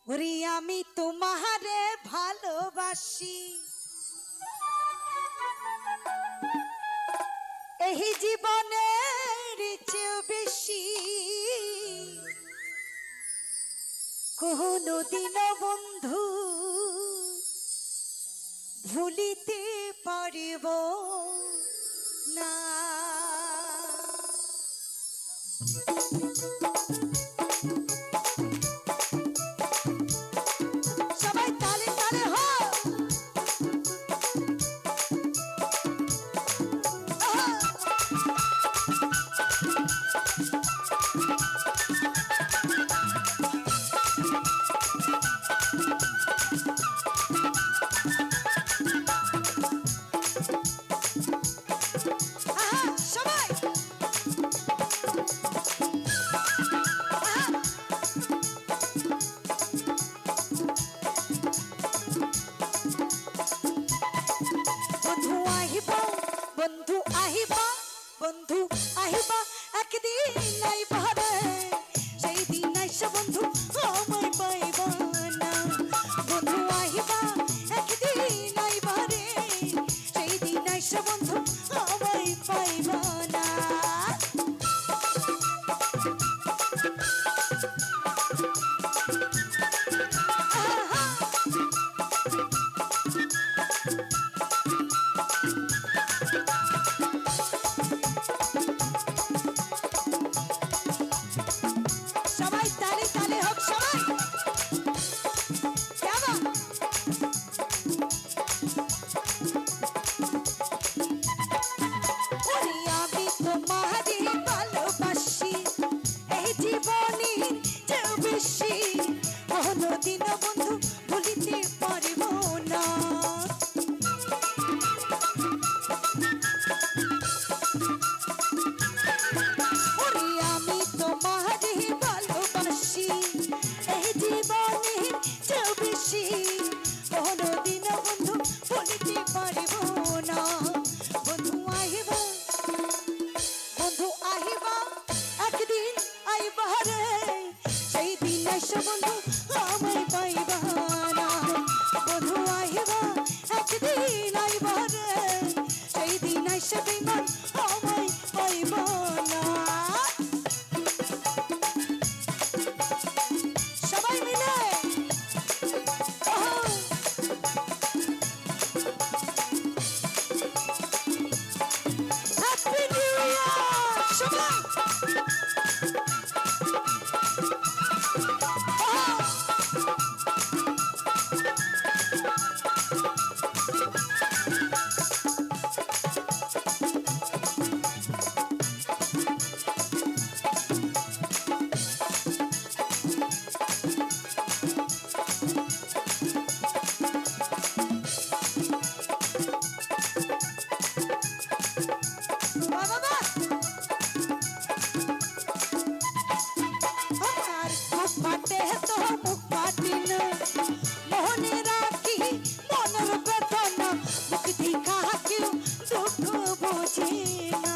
ওরে আমি তোমারে ভালোবাসি, এই জীবনের চেয়ে বেশি কোনদিন বন্ধু ভুলিতে পারিব না। সবাই তালে তালে হো। সবাই বন্ধু আহিবা, বন্ধু আহিবা, বন্ধু আহিবা একদিন আইবা রে, সেই দিন আইসা বন্ধু আমায় পাইবা না। বন্ধু আহিবা একদিন আইবা রে, সেই দিন আইসা বন্ধু আমায় পাইবা না। সবাই তালে তালে হোক সবাই। কেমন ওরে আমি তোমারে ভালোবাসি, এই জীবনের চেয়ে বেশি কোনদিন বন্ধু ভুলিতে পারিব না। ওরে আমি তোমারে ভালোবাসি, এই জীবনের চেয়ে বেশি কোনদিন বন্ধু ভুলিতে পারিব না। বন্ধু আহিবা, বন্ধু আহিবা একদিন আইবা রে, সেই দিন আইসা বন্ধু আমায় পাইবা না। বন্ধু আহিবা একদিন আইবা রে, সেই দিন আইসা বেমান আমায় পাইবা না। সবাই মিলে হ্যাপি নিউ ইয়ার সবাই। বাবা আমার মুখ ফাটে তো মুখ ফাটি না, মনে রাখি মনের বেদনা, মুখ দেখা কেউ দুঃখ বোঝে না।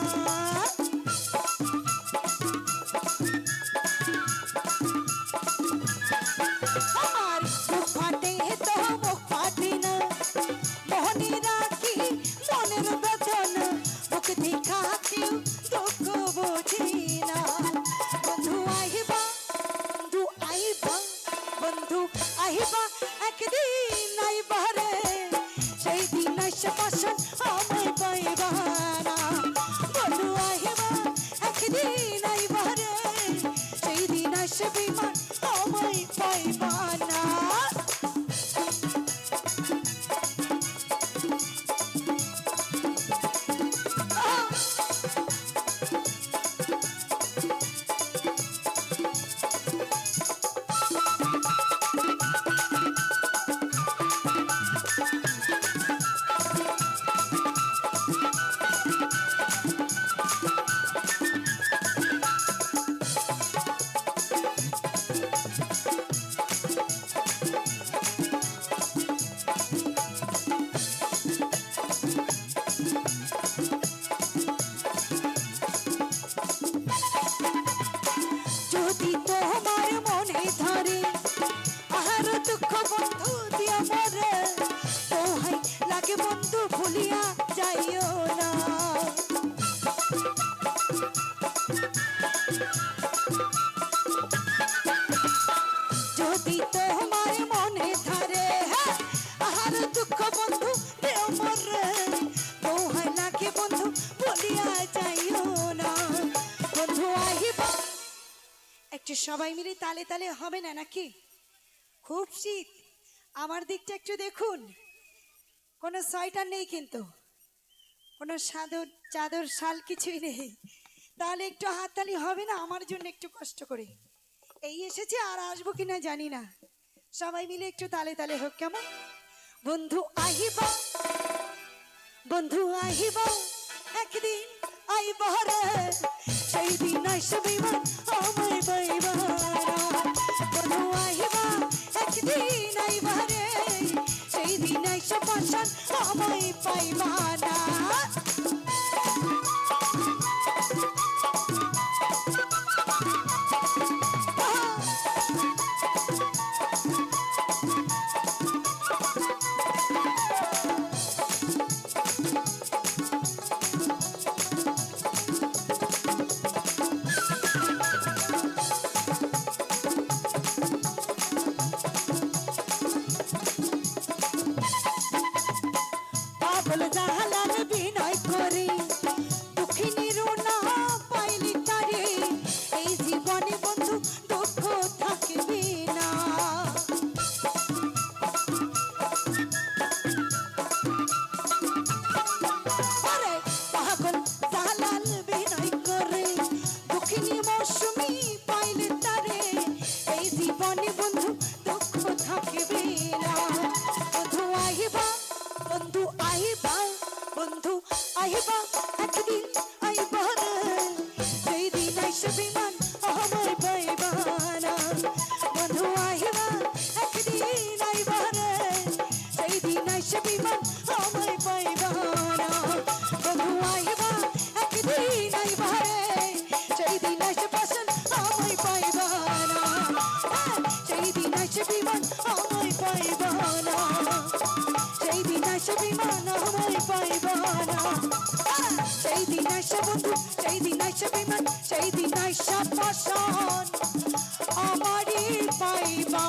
আমার মুখ ফাটে তো মুখ ফাটি না, মনে রাখি মনের বেদনা, মুখ দেখা কেউ দুঃখ বোঝে না। বন্ধু আহিবা, বন্ধু আহিবা, বন্ধু আহিবা একদিন আইবা রে, সেই দিন আইসা পাশান আমায় পাইবা না। বন্ধু আহিবা একদিন আইবা রে, সেই দিন আইসা বিমান আমায় পাইবা না। মরে দোহাই লাগে বন্ধু ভুলিয়া যাইও না যদি তোমার মনে ধরে আহার দুঃখ বন্ধু দেও মরে দোহাই লাগে বন্ধু ভুলিয়া যাইও না বন্ধু আহিবা একটু সবাই মিলে তালে তালে হবে না নাকি খুব শীত আমার দিকটা একটু দেখুন কোনো সোয়েটার নেই কিন্তু কোনো সাদর চাদর শাল কিছুই নেই তাহলে একটু হাততালি হবে না আমার জন্য একটু কষ্ট করে এই এসেছে আর আসবো কিনা জানি না সবাই মিলে একটু তালে তালে হোক কেমন বন্ধু আহিবা একদিন আইব রে সেই দিন আসবে আমায় পাইবা বন্ধু আহিবা একদিন আইব রে সেই দিন আইসা পাশান আমায় পাইবা না পাগল জাহালার বিনয় করে দুঃখিনীর না পাইলি তারে এই জীবনে বন্ধু দুঃখ থাকবে না আরে পাগল জাহালাল বিনয় করে দুঃখিনী মৌসুমি পাইলি তারে এই জীবনে বন্ধু দুঃখ থাকবে না বন্ধু আহিবা বন্ধু আহিবা বন্ধু আহিবা একদিন আইব রে সেই দিন আইসা বিমান আমায় পাইবা না বন্ধু আহিবা একদিন আইব রে সেই দিন আইসা বিমান আমায় পাইবা না বন্ধু আহিবা একদিন আইব রে সেই দিন আইসা পাশান আমায় পাইবা না সেই দিন আইসা বিমান আমায় পাইবা না সেই দিন আসে বিমান আমায় পাইবা না সেই দিন আসে বন্ধু সেই দিন আসে বিমান সেই দিন আসে পাশান আমারই পাইবা